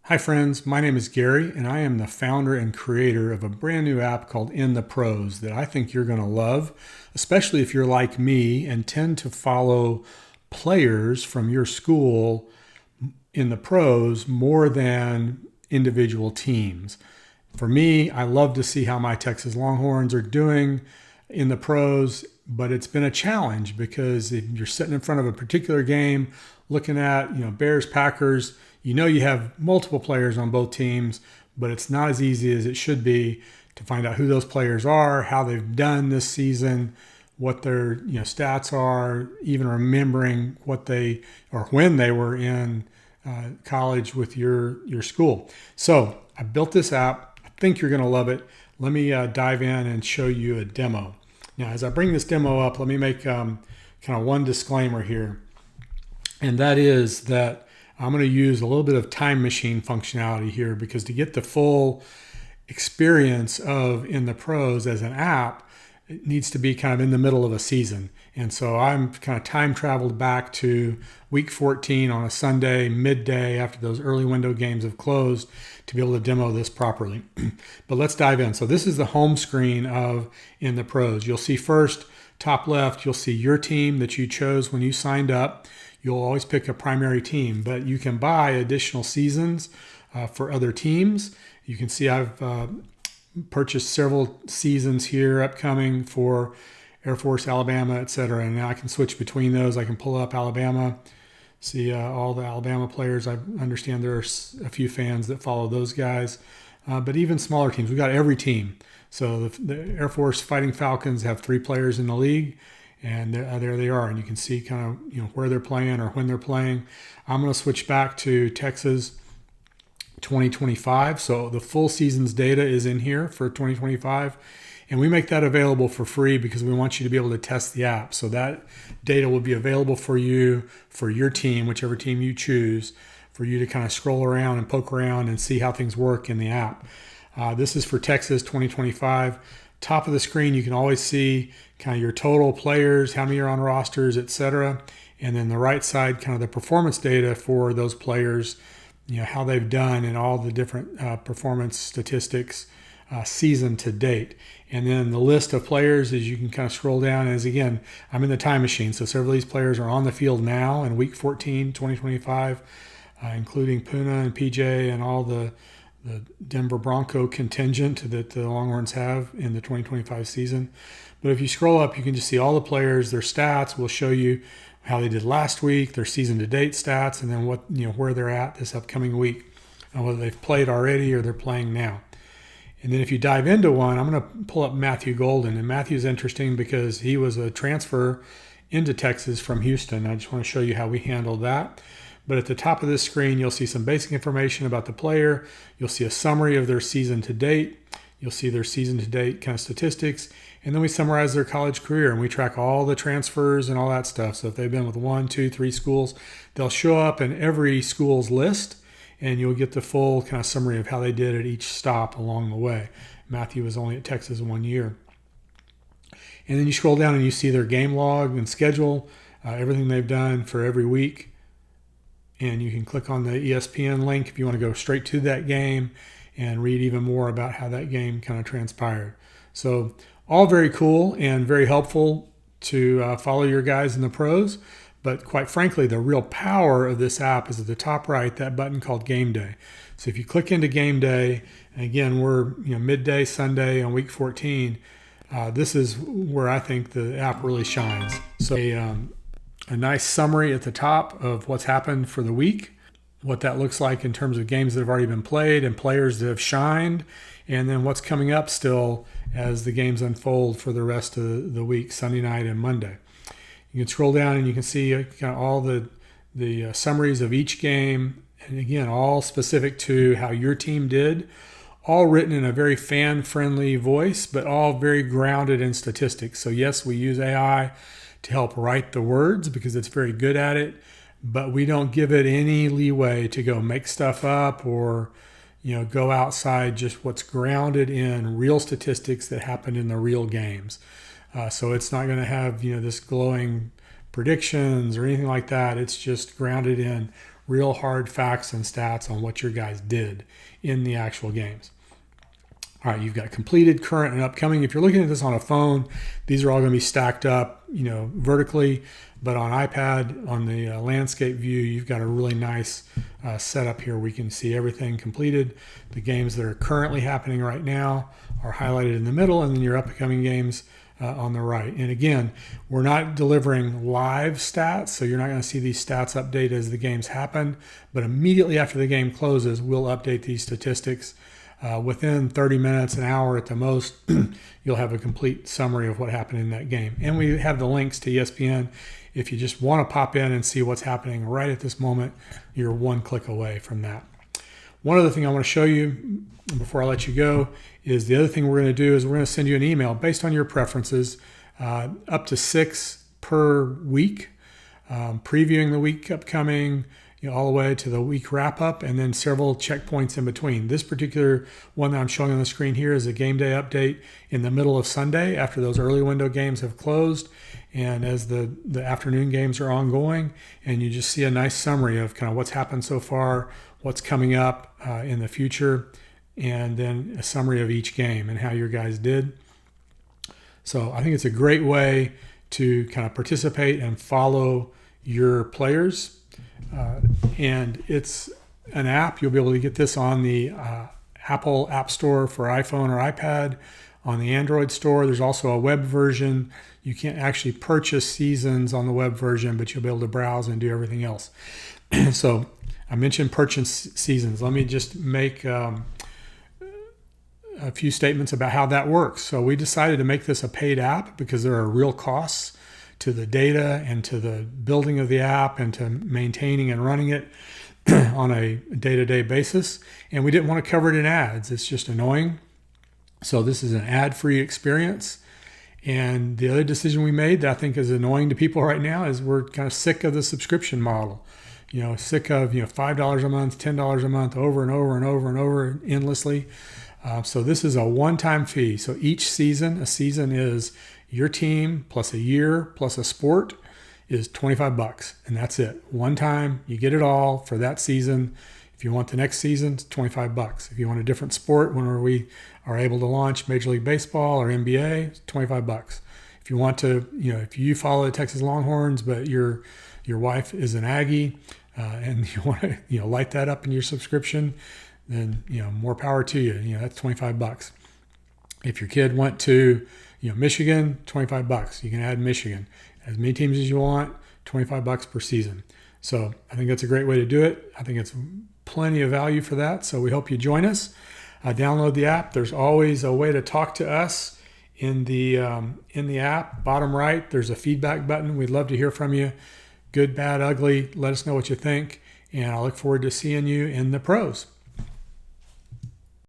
Hi, friends. My name is Gary, and I am the founder and creator of a brand new app called In the Pros that I think you're going to love, especially if you're like me and tend to follow players from your school in the pros more than individual teams. For me, I love to see how my Texas Longhorns are doing in the pros, but it's been a challenge because if you're sitting in front of a particular game looking at, Bears, Packers, you have multiple players on both teams, but it's not as easy as it should be to find out who those players are, how they've done this season, what their stats are, even remembering what they or when they were in college with your school. So I built this app. I think you're going to love it. Let me dive in and show you a demo. Now, as I bring this demo up, let me make kind of one disclaimer here, and that is that I'm going to use a little bit of time machine functionality here because to get the full experience of In the Pros as an app, it needs to be kind of in the middle of a season. And so I'm kind of time traveled back to week 14 on a Sunday, midday after those early window games have closed to be able to demo this properly. But let's dive in. So this is the home screen of In the Pros. You'll see first, top left, you'll see your team that you chose when you signed up. You'll always pick a primary team, but you can buy additional seasons for other teams. You can see I've purchased several seasons here upcoming for Air Force, Alabama, etc. And now I can switch between those. I can pull up Alabama, see all the Alabama players. I understand there are a few fans that follow those guys, but even smaller teams. We've got every team. So the Air Force Fighting Falcons have 3 players in the league. And there they are, and you can see kind of where they're playing or when they're playing. I'm going to switch back to Texas 2025. So the full season's data is in here for 2025, and we make that available for free because we want you to be able to test the app. So that data will be available for you, for your team, whichever team you choose, for you to kind of scroll around and poke around and see how things work in the app. This is for Texas 2025. Top of the screen, you can always see kind of your total players, how many are on rosters, etc. And then the right side, kind of the performance data for those players, how they've done in all the different performance statistics season to date. And then the list of players, as you can kind of scroll down, as again, I'm in the time machine. So several of these players are on the field now in week 14, 2025, including Puna and PJ and all the Denver Bronco contingent that the Longhorns have in the 2025 season. But if you scroll up, you can just see all the players, their stats will show you how they did last week, their season to date stats, and then what where they're at this upcoming week, whether they've played already or they're playing now. And then if you dive into one, I'm going to pull up Matthew Golden. And Matthew's interesting because he was a transfer into Texas from Houston. I just want to show you how we handled that. But at the top of this screen, you'll see some basic information about the player. You'll see a summary of their season to date. You'll see their season to date kind of statistics. And then we summarize their college career and we track all the transfers and all that stuff. So if they've been with 1, 2, 3 schools, they'll show up in every school's list and you'll get the full kind of summary of how they did at each stop along the way. Matthew was only at Texas 1 year. And then you scroll down and you see their game log and schedule, everything they've done for every week. And you can click on the ESPN link if you want to go straight to that game and read even more about how that game kind of transpired. So all very cool and very helpful to follow your guys in the pros. But quite frankly, the real power of this app is at the top right, that button called Game Day. So if you click into Game Day, and again, we're midday Sunday on week 14, this is where I think the app really shines. So a nice summary at the top of what's happened for the week, what that looks like in terms of games that have already been played and players that have shined, and then what's coming up still as the games unfold for the rest of the week, Sunday night and Monday. You can scroll down and you can see kind of all the summaries of each game, and again, all specific to how your team did, all written in a very fan-friendly voice, but all very grounded in statistics. So yes, we use AI to help write the words because it's very good at it, but we don't give it any leeway to go make stuff up or go outside just what's grounded in real statistics that happened in the real games. So it's not going to have this glowing predictions or anything like that. It's just grounded in real hard facts and stats on what your guys did in the actual games. All right, you've got completed, current, and upcoming. If you're looking at this on a phone, these are all going to be stacked up, vertically. But on iPad, on the landscape view, you've got a really nice setup here. We can see everything completed. The games that are currently happening right now are highlighted in the middle, and then your upcoming games on the right. And again, we're not delivering live stats, so you're not going to see these stats update as the games happen. But immediately after the game closes, we'll update these statistics. Within 30 minutes, an hour at the most, you'll have a complete summary of what happened in that game. And we have the links to ESPN. If you just want to pop in and see what's happening right at this moment, you're one click away from that. One other thing I want to show you before I let you go is the other thing we're going to do is we're going to send you an email based on your preferences, up to 6 per week, previewing the week upcoming, all the way to the week wrap up, and then several checkpoints in between. This particular one that I'm showing on the screen here is a game day update in the middle of Sunday after those early window games have closed, and as the afternoon games are ongoing, and you just see a nice summary of kind of what's happened so far, what's coming up in the future, and then a summary of each game and how your guys did. So I think it's a great way to kind of participate and follow your players. And it's an app. You'll be able to get this on the Apple App Store for iPhone or iPad, on the Android store. There's also a web version. You can't actually purchase seasons on the web version, but you'll be able to browse and do everything else. So I mentioned purchase seasons. Let me just make a few statements about how that works. So we decided to make this a paid app because there are real costs to the data and to the building of the app and to maintaining and running it on a day-to-day basis. And we didn't want to cover it in ads. It's just annoying. So this is an ad-free experience. And the other decision we made that I think is annoying to people right now is we're kind of sick of the subscription model. Sick of $5 a month, $10 a month, over and over and over and over endlessly. So this is a one-time fee. So each season, a season is your team plus a year plus a sport is $25, and that's it. One time, you get it all for that season. If you want the next season, it's $25. If you want a different sport, whenever we are able to launch Major League Baseball or NBA, it's $25. If you want to, if you follow the Texas Longhorns, but your wife is an Aggie, and you want to, light that up in your subscription, then more power to you. That's $25. If your kid went to Michigan, $25. You can add Michigan. As many teams as you want, $25 per season. So I think that's a great way to do it. I think it's plenty of value for that. So we hope you join us. Download the app. There's always a way to talk to us in the app. Bottom right, there's a feedback button. We'd love to hear from you. Good, bad, ugly. Let us know what you think. And I look forward to seeing you in the pros.